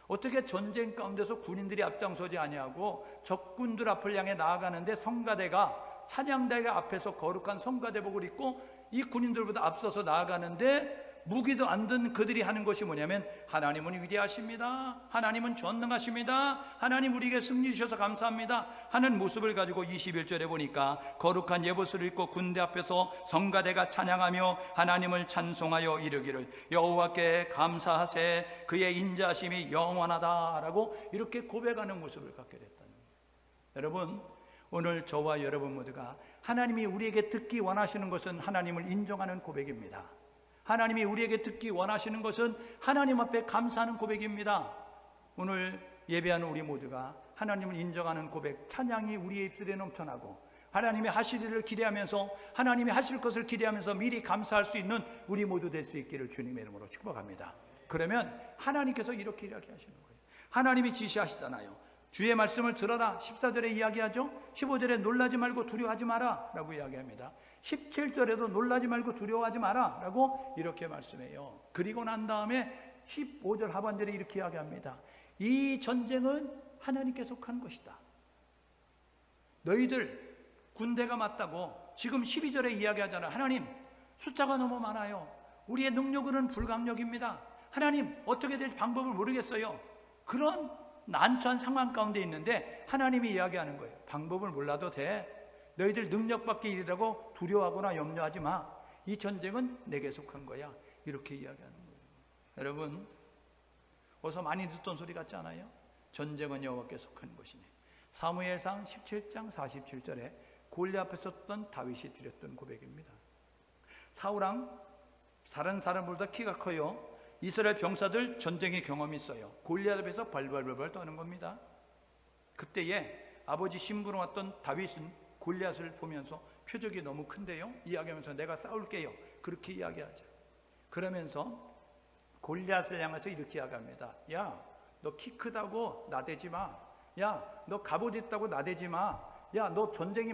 어떻게 전쟁 가운데서 군인들이 앞장서지 아니하고 적군들 앞을 향해 나아가는데 성가대가, 찬양대가 앞에서 거룩한 성가대복을 입고 이 군인들보다 앞서서 나아가는데 무기도 안 든 그들이 하는 것이 뭐냐면 하나님은 위대하십니다, 하나님은 전능하십니다, 하나님 우리에게 승리 주셔서 감사합니다 하는 모습을 가지고 21절에 보니까 거룩한 예봇을 입고 군대 앞에서 성가대가 찬양하며 하나님을 찬송하여 이르기를 여호와께 감사하세, 그의 인자하심이 영원하다라고 이렇게 고백하는 모습을 갖게 됐다는 거예요. 여러분, 오늘 저와 여러분 모두가 하나님이 우리에게 듣기 원하시는 것은 하나님을 인정하는 고백입니다. 하나님이 우리에게 듣기 원하시는 것은 하나님 앞에 감사하는 고백입니다. 오늘 예배하는 우리 모두가 하나님을 인정하는 고백, 찬양이 우리의 입술에 넘쳐나고 하나님이 하실 일을 기대하면서, 하나님이 하실 것을 기대하면서 미리 감사할 수 있는 우리 모두 될 수 있기를 주님의 이름으로 축복합니다. 그러면 하나님께서 이렇게 이야기하시는 거예요. 하나님이 지시하시잖아요. 주의 말씀을 들어라. 14절에 이야기하죠. 15절에 놀라지 말고 두려워하지 마라 라고 이야기합니다. 17절에도 놀라지 말고 두려워하지 마라 라고 이렇게 말씀해요. 그리고 난 다음에 15절 하반절에 이렇게 이야기합니다. 이 전쟁은 하나님께 속한 것이다. 너희들 군대가 맞다고 지금 12절에 이야기하잖아. 하나님, 숫자가 너무 많아요. 우리의 능력으로는 불강력입니다. 하나님, 어떻게 될지 방법을 모르겠어요. 그런 난처한 상황 가운데 있는데 하나님이 이야기하는 거예요. 방법을 몰라도 돼. 너희들 능력밖에 일이라고 두려워하거나 염려하지 마. 이 전쟁은 내게 속한 거야. 이렇게 이야기하는 거예요. 여러분, 어서 많이 듣던 소리 같지 않아요? 전쟁은 여호와께 속한 것이니. 사무엘상 17장 47절에 골리앗 앞에 섰던 다윗이 드렸던 고백입니다. 사울왕, 다른 사람보다 키가 커요. 이스라엘 병사들 전쟁의 경험이 있어요. 골리앗 앞에서 벌벌벌 떠는 겁니다. 그때에 아버지 신부로 왔던 다윗은 골리앗을 보면서 표적이 너무 큰데요, 이야기하면서 내가 싸울게요, 그렇게 이야기하죠. 그러면서 골리앗을 향해서 이렇게 이야기합니다. 야, 너 키 크다고 나대지 마. 야, 너 갑옷 있다고 나대지 마. 야, 너 전쟁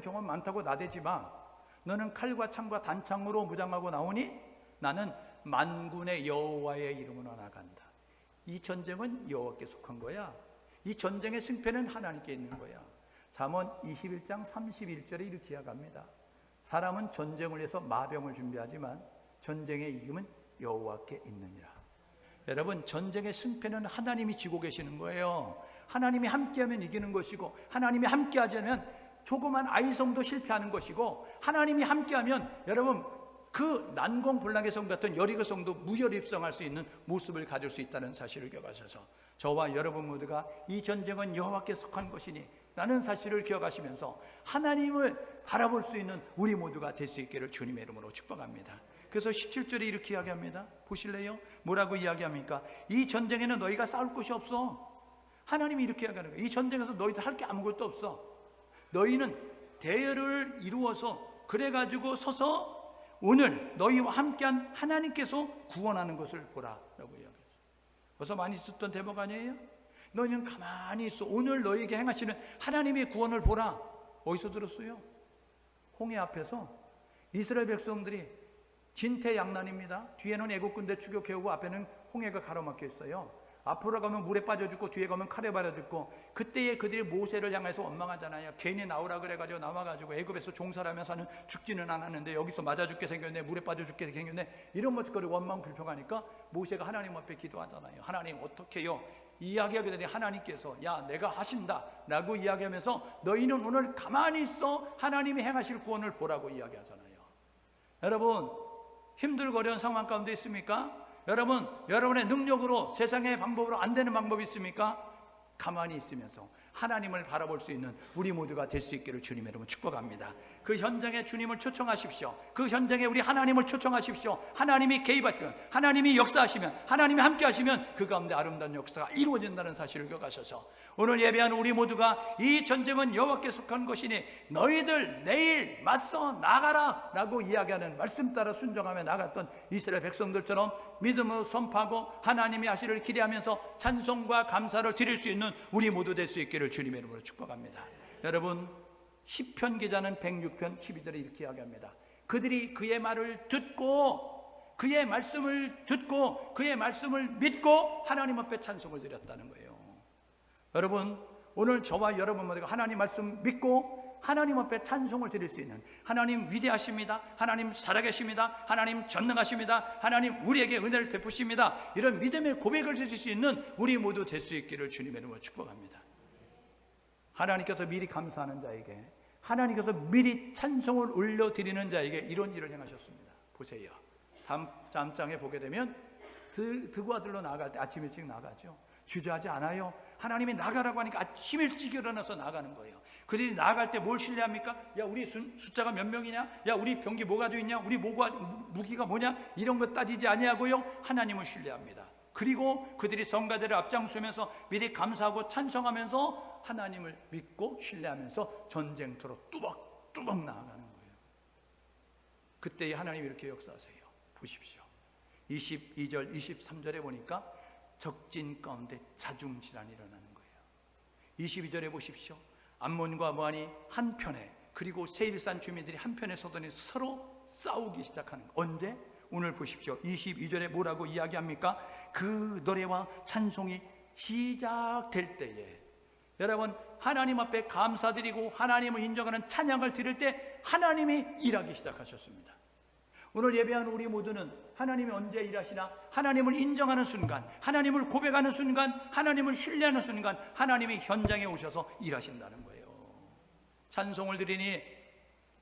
경험 많다고 나대지 마. 너는 칼과 창과 단창으로 무장하고 나오니 나는 만군의 여호와의 이름으로 나간다. 이 전쟁은 여호와께 속한 거야. 이 전쟁의 승패는 하나님께 있는 거야. 잠언 21장 31절에 이렇게 이야기합니다. 사람은 전쟁을 위해서 마병을 준비하지만 전쟁의 이김은 여호와께 있느니라. 여러분, 전쟁의 승패는 하나님이 지고 계시는 거예요. 하나님이 함께하면 이기는 것이고, 하나님이 함께하지 않으면 조그만 아이성도 실패하는 것이고, 하나님이 함께하면 여러분 그 난공불락의 성 같은 여리고 성도 무혈입성할 수 있는 모습을 가질 수 있다는 사실을 기억하셔서 저와 여러분 모두가 이 전쟁은 여호와께 속한 것이니 라는 사실을 기억하시면서 하나님을 바라볼 수 있는 우리 모두가 될 수 있기를 주님의 이름으로 축복합니다. 그래서 17절에 이렇게 이야기합니다. 보실래요? 뭐라고 이야기합니까? 이 전쟁에는 너희가 싸울 곳이 없어. 하나님이 이렇게 이야기하는 거예요. 이 전쟁에서 너희들 할 게 아무것도 없어. 너희는 대열을 이루어서 그래가지고 서서 오늘 너희와 함께한 하나님께서 구원하는 것을 보라 라고 이야기했어요. 벌써 많이 듣던 대목 아니에요? 너희는 가만히 있어. 오늘 너희에게 행하시는 하나님의 구원을 보라. 어디서 들었어요? 홍해 앞에서 이스라엘 백성들이 진퇴양난입니다. 뒤에는 애국 군대 추격해오고 앞에는 홍해가 가로막혀 있어요. 앞으로 가면 물에 빠져 죽고 뒤에 가면 칼에 빠져 죽고, 그때에 그들이 모세를 향해서 원망하잖아요. 괜히 나오라 그래가지고 나와가지고 애굽에서 종살하면서는 죽지는 않았는데 여기서 맞아 죽게 생겼네, 물에 빠져 죽게 생겼네, 이런 것들을 원망 불평하니까 모세가 하나님 앞에 기도하잖아요. 하나님 어떻게요? 이야기하게 되니 하나님께서 야, 내가 하신다 라고 이야기하면서 너희는 오늘 가만히 있어 하나님이 행하실 구원을 보라고 이야기하잖아요. 여러분, 힘들거려운 상황 가운데 있습니까? 여러분, 여러분의 능력으로 세상의 방법으로 안 되는 방법이 있습니까? 가만히 있으면서 하나님을 바라볼 수 있는 우리 모두가 될 수 있기를 주님의 이름으로 축복합니다. 그 현장에 주님을 초청하십시오. 그 현장에 우리 하나님을 초청하십시오. 하나님이 개입하시면, 하나님이 역사하시면, 하나님이 함께 하시면 그 가운데 아름다운 역사가 이루어진다는 사실을 기억하셔서 오늘 예배하는 우리 모두가 이 전쟁은 여호와께 속한 것이니 너희들 내일 맞서 나가라 라고 이야기하는 말씀 따라 순종하며 나갔던 이스라엘 백성들처럼 믿음으로 선포하고 하나님이 하시를 기대하면서 찬송과 감사를 드릴 수 있는 우리 모두 될 수 있기를 주님의 이름으로 축복합니다. 여러분, 시편 기자는 106편 12절에 이렇게 이야기합니다. 그들이 그의 말을 듣고 그의 말씀을 듣고 그의 말씀을 믿고 하나님 앞에 찬송을 드렸다는 거예요. 여러분, 오늘 저와 여러분 모두가 하나님 말씀 믿고 하나님 앞에 찬송을 드릴 수 있는, 하나님 위대하십니다, 하나님 살아계십니다, 하나님 전능하십니다, 하나님 우리에게 은혜를 베푸십니다, 이런 믿음의 고백을 드릴 수 있는 우리 모두 될 수 있기를 주님의 이름으로 축복합니다. 하나님께서 미리 감사하는 자에게, 하나님께서 미리 찬송을 올려드리는 자에게 이런 일을 행하셨습니다. 보세요. 다음 장에 보게 되면 드고 아들로 나갈 때 아침 일찍 나가죠. 주저하지 않아요. 하나님이 나가라고 하니까 아침 일찍 일어나서 나가는 거예요. 그들이 나갈 때 뭘 신뢰합니까? 야, 우리 숫자가 몇 명이냐? 야, 우리 병기 뭐가 있냐? 우리 무기가 뭐냐? 이런 거 따지지 아니하고요, 하나님을 신뢰합니다. 그리고 그들이 성가대를 앞장서면서 미리 감사하고 찬송하면서 하나님을 믿고 신뢰하면서 전쟁터로 뚜벅뚜벅 나아가는 거예요. 그때 하나님이 이렇게 역사하세요. 보십시오. 22절 23절에 보니까 적진 가운데 자중질환이 일어나는 거예요. 22절에 보십시오. 암몬과 모한이 한편에, 그리고 세일산 주민들이 한편에 서더니 서로 싸우기 시작하는 거예요. 언제? 오늘 보십시오. 22절에 뭐라고 이야기합니까? 그 노래와 찬송이 시작될 때에, 여러분, 하나님 앞에 감사드리고 하나님을 인정하는 찬양을 드릴 때 하나님이 일하기 시작하셨습니다. 오늘 예배하는 우리 모두는 하나님이 언제 일하시나? 하나님을 인정하는 순간, 하나님을 고백하는 순간, 하나님을 신뢰하는 순간 하나님이 현장에 오셔서 일하신다는 거예요. 찬송을 드리니,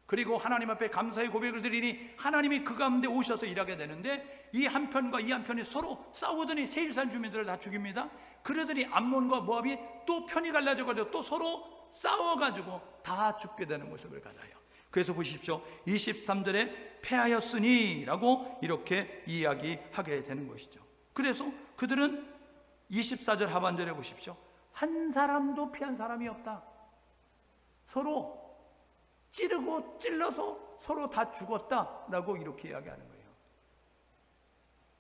그리고 하나님 앞에 감사의 고백을 드리니 하나님이 그 가운데 오셔서 일하게 되는데, 이 한편과 이 한편이 서로 싸우더니 세일산 주민들을 다 죽입니다. 그러더니 암몬과 모압이 또 편이 갈라져가지고 또 서로 싸워가지고 다 죽게 되는 모습을 가져요. 그래서 보십시오. 23절에 패하였으니 라고 이렇게 이야기하게 되는 것이죠. 그래서 그들은 24절 하반절에 보십시오. 한 사람도 피한 사람이 없다. 서로 찌르고 찔러서 서로 다 죽었다라고 이렇게 이야기하는 거예요.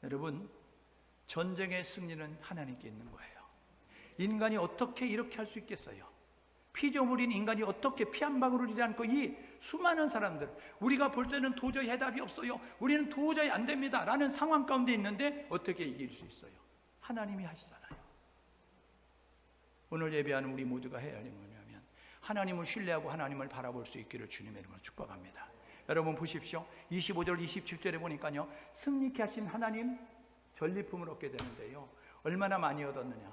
여러분, 전쟁의 승리는 하나님께 있는 거예요. 인간이 어떻게 이렇게 할 수 있겠어요? 피조물인 인간이 어떻게 피 한 방울을 잃지 이 수많은 사람들, 우리가 볼 때는 도저히 해답이 없어요, 우리는 도저히 안 됩니다 라는 상황 가운데 있는데 어떻게 이길 수 있어요? 하나님이 하시잖아요. 오늘 예배하는 우리 모두가 해야 할 일은 뭐냐면 하나님을 신뢰하고 하나님을 바라볼 수 있기를 주님의 이름으로 축복합니다. 여러분 보십시오. 25절 27절에 보니까요, 승리케 하신 하나님 전리품을 얻게 되는데요, 얼마나 많이 얻었느냐?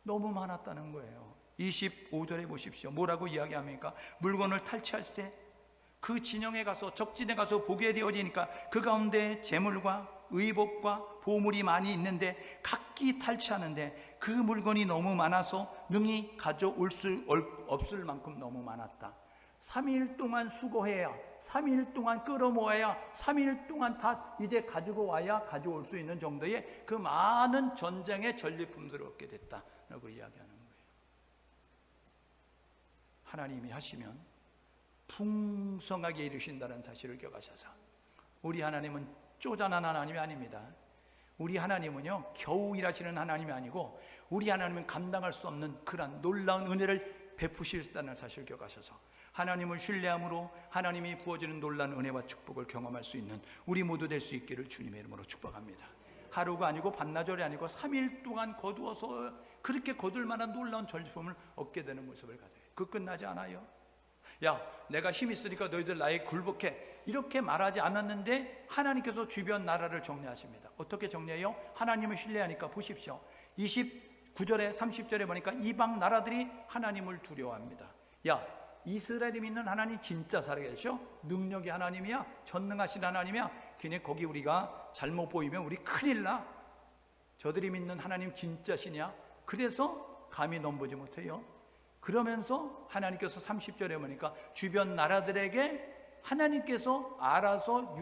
너무 많았다는 거예요. 25절에 보십시오. 뭐라고 이야기합니까? 물건을 탈취할 때 그 진영에 가서, 적진에 가서 보게 되어지니까 그 가운데 재물과 의복과 보물이 많이 있는데 각기 탈취하는데 그 물건이 너무 많아서 능히 가져올 수 없을 만큼 너무 많았다. 3일 동안 수고해야, 3일 동안 끌어모아야, 3일 동안 다 이제 가지고 와야 가져올 수 있는 정도의 그 많은 전쟁의 전리품들을 얻게 됐다라고 이야기하는 거예요. 하나님이 하시면 풍성하게 이루신다는 사실을 기억하셔서, 우리 하나님은 쪼잔한 하나님이 아닙니다. 우리 하나님은요, 겨우 일하시는 하나님이 아니고 우리 하나님은 감당할 수 없는 그러한 놀라운 은혜를 베푸시다는 사실을 기억하셔서 하나님을 신뢰함으로 하나님이 부어주는 놀라운 은혜와 축복을 경험할 수 있는 우리 모두 될 수 있기를 주님의 이름으로 축복합니다. 하루가 아니고 반나절이 아니고 3일 동안 거두어서 그렇게 거둘 만한 놀라운 전리품을 얻게 되는 모습을 가져요. 그 끝나지 않아요. 야, 내가 힘 있으니까 너희들 나에게 굴복해, 이렇게 말하지 않았는데 하나님께서 주변 나라를 정리하십니다. 어떻게 정리해요? 하나님을 신뢰하니까 보십시오. 29절에 30절에 보니까 이방 나라들이 하나님을 두려워합니다. 야, 이스라엘이 믿는 하나님 진짜 살아계셔? 능력이 하나님이야? 전능하신 하나님이야? 괜히 거기 우리가 잘못 보이면 우리 큰일 나. 저들이 믿는 하나님 진짜 신이야? 그래서 감히 넘보지 못해요. 그러면서 하나님께서 30절에 보니까 주변 나라들에게 하나님께서 알아서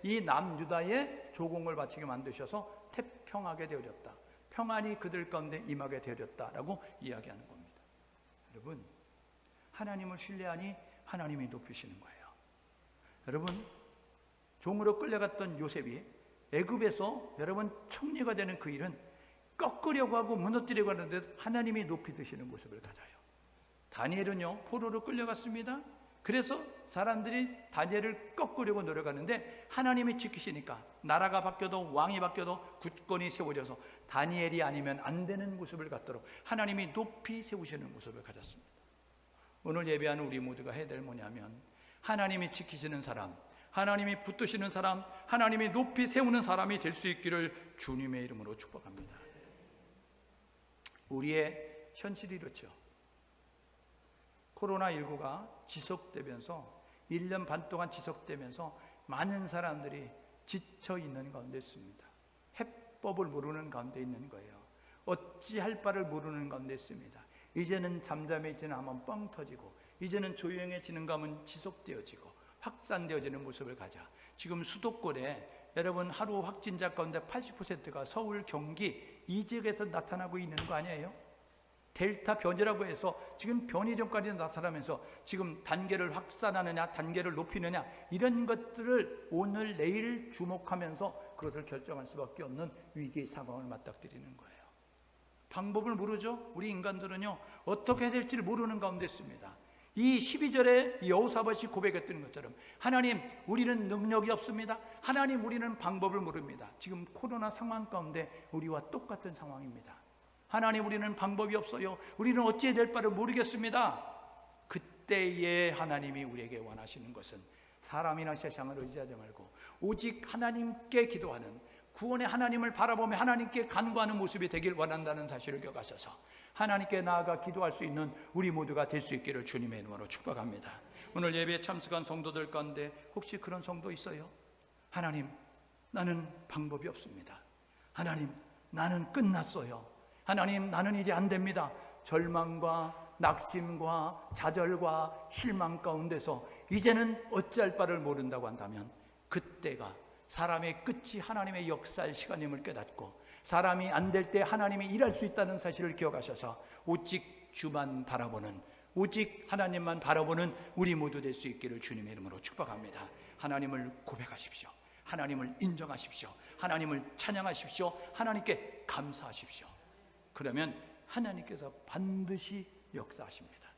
이 남유다에 조공을 바치게 만드셔서 태평하게 되어졌다. 평안이 그들 가운데 임하게 되어졌다라고 이야기하는 겁니다. 여러분, 하나님을 신뢰하니 하나님이 높이시는 거예요. 여러분, 종으로 끌려갔던 요셉이 애굽에서 여러분 총리가 되는 그 일은 꺾으려고 하고 무너뜨리려고 하는데 하나님이 높이 드시는 모습을 가져요. 다니엘은요, 포로로 끌려갔습니다. 그래서 사람들이 다니엘을 꺾으려고 노력하는데 하나님이 지키시니까 나라가 바뀌어도 왕이 바뀌어도 굳건히 세워져서 다니엘이 아니면 안 되는 모습을 갖도록 하나님이 높이 세우시는 모습을 가졌습니다. 오늘 예배하는 우리 모두가 해야 될 뭐냐면 하나님이 지키시는 사람, 하나님이 붙드시는 사람, 하나님이 높이 세우는 사람이 될 수 있기를 주님의 이름으로 축복합니다. 우리의 현실이 이렇죠. 코로나19가 지속되면서 1년 반 동안 지속되면서 많은 사람들이 지쳐 있는 가운데 있습니다. 해법을 모르는 가운데 있는 거예요. 어찌할 바를 모르는 가운데 있습니다. 이제는 잠잠해지는 하면 뻥 터지고, 이제는 조용해지는가 하면 지속되어지고 확산되어지는 모습을 가져. 지금 수도권에 여러분 하루 확진자 가운데 80%가 서울, 경기 이 지역에서 나타나고 있는 거 아니에요? 델타 변이라고 해서 지금 변이 전까지 나타나면서 지금 단계를 확산하느냐 단계를 높이느냐 이런 것들을 오늘 내일 주목하면서 그것을 결정할 수밖에 없는 위기 상황을 맞닥뜨리는 거예요. 방법을 모르죠. 우리 인간들은요 어떻게 해야 될지를 모르는 가운데 있습니다. 이 12절에 여호사밧이 고백했던 것처럼 하나님 우리는 능력이 없습니다. 하나님 우리는 방법을 모릅니다. 지금 코로나 상황 가운데 우리와 똑같은 상황입니다. 하나님 우리는 방법이 없어요. 우리는 어찌해야 될 바를 모르겠습니다. 그때에 하나님이 우리에게 원하시는 것은 사람이나 세상을 의지하지 말고 오직 하나님께 기도하는, 구원의 하나님을 바라보며 하나님께 간구하는 모습이 되길 원한다는 사실을 기억하셔서 하나님께 나아가 기도할 수 있는 우리 모두가 될 수 있기를 주님의 이름으로 축복합니다. 오늘 예배에 참석한 성도들 가운데 혹시 그런 성도 있어요? 하나님 나는 방법이 없습니다. 하나님 나는 끝났어요. 하나님 나는 이제 안 됩니다. 절망과 낙심과 좌절과 실망 가운데서 이제는 어찌할 바를 모른다고 한다면 그때가 사람의 끝이 하나님의 역사의 시간임을 깨닫고 사람이 안 될 때 하나님이 일할 수 있다는 사실을 기억하셔서 오직 주만 바라보는, 오직 하나님만 바라보는 우리 모두 될 수 있기를 주님의 이름으로 축복합니다. 하나님을 고백하십시오. 하나님을 인정하십시오. 하나님을 찬양하십시오. 하나님께 감사하십시오. 그러면 하나님께서 반드시 역사하십니다.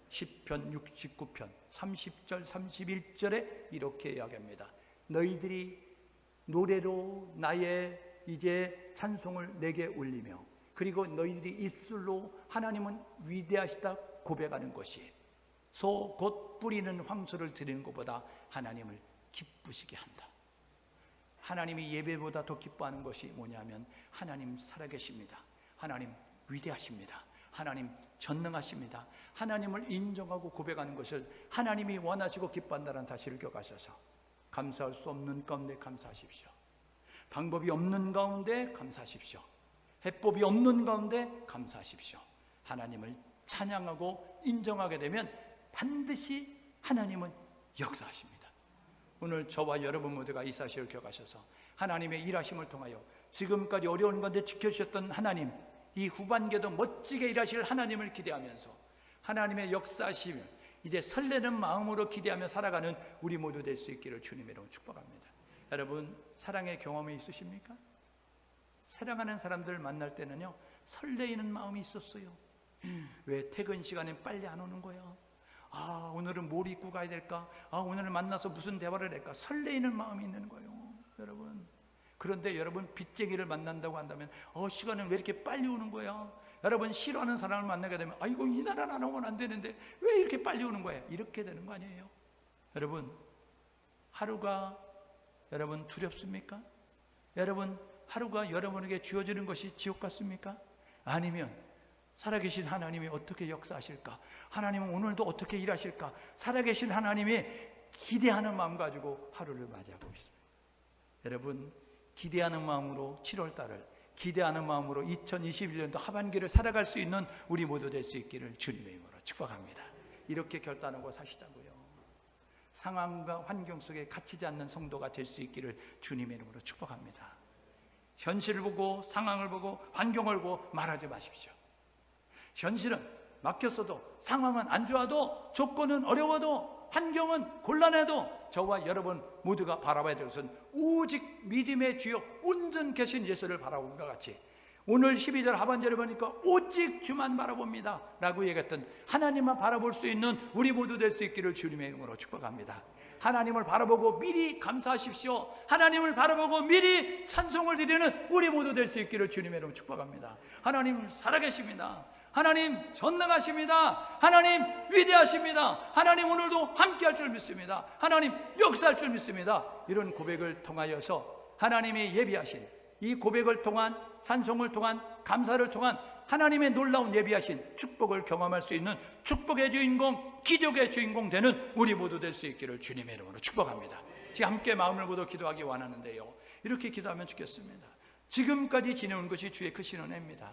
시편 69편 30절 31절에 이렇게 이야기합니다. 너희들이 노래로 나의 이제 찬송을 내게 올리며 그리고 너희들이 입술로 하나님은 위대하시다 고백하는 것이 소 곧 뿌리는 황소를 드리는 것보다 하나님을 기쁘시게 한다. 하나님이 예배보다 더 기뻐하는 것이 뭐냐면 하나님 살아계십니다. 하나님 위대하십니다. 하나님 전능하십니다. 하나님을 인정하고 고백하는 것을 하나님이 원하시고 기뻐한다는 사실을 기억하셔서 감사할 수 없는 가운데 감사하십시오. 방법이 없는 가운데 감사하십시오. 해법이 없는 가운데 감사하십시오. 하나님을 찬양하고 인정하게 되면 반드시 하나님은 역사하십니다. 오늘 저와 여러분 모두가 이 사실을 기억하셔서 하나님의 일하심을 통하여 지금까지 어려운 가운데 지켜주셨던 하나님, 이 후반기에도 멋지게 일하실 하나님을 기대하면서 하나님의 역사하심을 이제 설레는 마음으로 기대하며 살아가는 우리 모두 될 수 있기를 주님의 이름으로 축복합니다. 여러분 사랑의 경험이 있으십니까? 사랑하는 사람들 만날 때는요 설레이는 마음이 있었어요. 왜 퇴근 시간에 빨리 안 오는 거야? 아 오늘은 뭘 입고 가야 될까? 아 오늘 만나서 무슨 대화를 할까? 설레이는 마음이 있는 거예요. 여러분 그런데 여러분 빚쟁이를 만난다고 한다면 시간은 왜 이렇게 빨리 오는 거야? 여러분 싫어하는 사람을 만나게 되면 아이고 이날은 안 오면 안 되는데 왜 이렇게 빨리 오는 거야? 이렇게 되는 거 아니에요? 여러분 하루가 여러분 두렵습니까? 여러분 하루가 여러분에게 주어지는 것이 지옥 같습니까? 아니면 살아계신 하나님이 어떻게 역사하실까? 하나님은 오늘도 어떻게 일하실까? 살아계신 하나님이 기대하는 마음 가지고 하루를 맞이하고 있습니다. 여러분 기대하는 마음으로 7월달을 기대하는 마음으로 2021년도 하반기를 살아갈 수 있는 우리 모두 될 수 있기를 주님의 이름으로 축복합니다. 이렇게 결단하고 사시자고요. 상황과 환경 속에 갇히지 않는 성도가 될 수 있기를 주님의 이름으로 축복합니다. 현실을 보고 상황을 보고 환경을 보고 말하지 마십시오. 현실은 막혔어도, 상황은 안 좋아도, 조건은 어려워도, 환경은 곤란해도 저와 여러분 모두가 바라봐야 될 것은 오직 믿음의 주여 온전 계신 예수를 바라본 것 같이 오늘 12절 하반절에 보니까 오직 주만 바라봅니다 라고 얘기했던 하나님만 바라볼 수 있는 우리 모두 될 수 있기를 주님의 이름으로 축복합니다. 하나님을 바라보고 미리 감사하십시오. 하나님을 바라보고 미리 찬송을 드리는 우리 모두 될 수 있기를 주님의 이름으로 축복합니다. 하나님 살아계십니다. 하나님 전능하십니다. 하나님 위대하십니다. 하나님 오늘도 함께할 줄 믿습니다. 하나님 역사할 줄 믿습니다. 이런 고백을 통하여서 하나님이 예비하신 이 고백을 통한 찬송을 통한 감사를 통한 하나님의 놀라운 예비하신 축복을 경험할 수 있는 축복의 주인공, 기적의 주인공 되는 우리 모두 될 수 있기를 주님의 이름으로 축복합니다. 지금 함께 마음을 모두 기도하기 원하는데요, 이렇게 기도하면 좋겠습니다. 지금까지 지내온 것이 주의 크신 은혜입니다.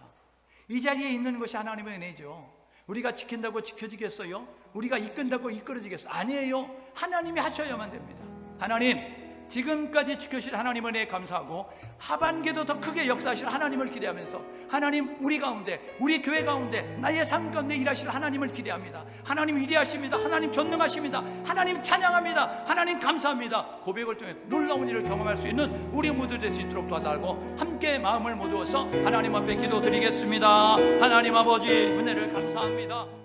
이 자리에 있는 것이 하나님의 은혜죠. 우리가 지킨다고 지켜지겠어요? 우리가 이끈다고 이끌어지겠어요? 아니에요. 하나님이 하셔야만 됩니다. 하나님, 지금까지 지켜주신 하나님 은혜에 감사하고 하반기도 더 크게 역사하실 하나님을 기대하면서 하나님 우리 가운데, 우리 교회 가운데, 나의 삶 가운데 일하실 하나님을 기대합니다. 하나님 위대하십니다. 하나님 전능하십니다. 하나님 찬양합니다. 하나님 감사합니다. 고백을 통해 놀라운 일을 경험할 수 있는 우리 모두 될 수 있도록 도와달라고 함께 마음을 모두어서 하나님 앞에 기도드리겠습니다. 하나님 아버지 은혜를 감사합니다.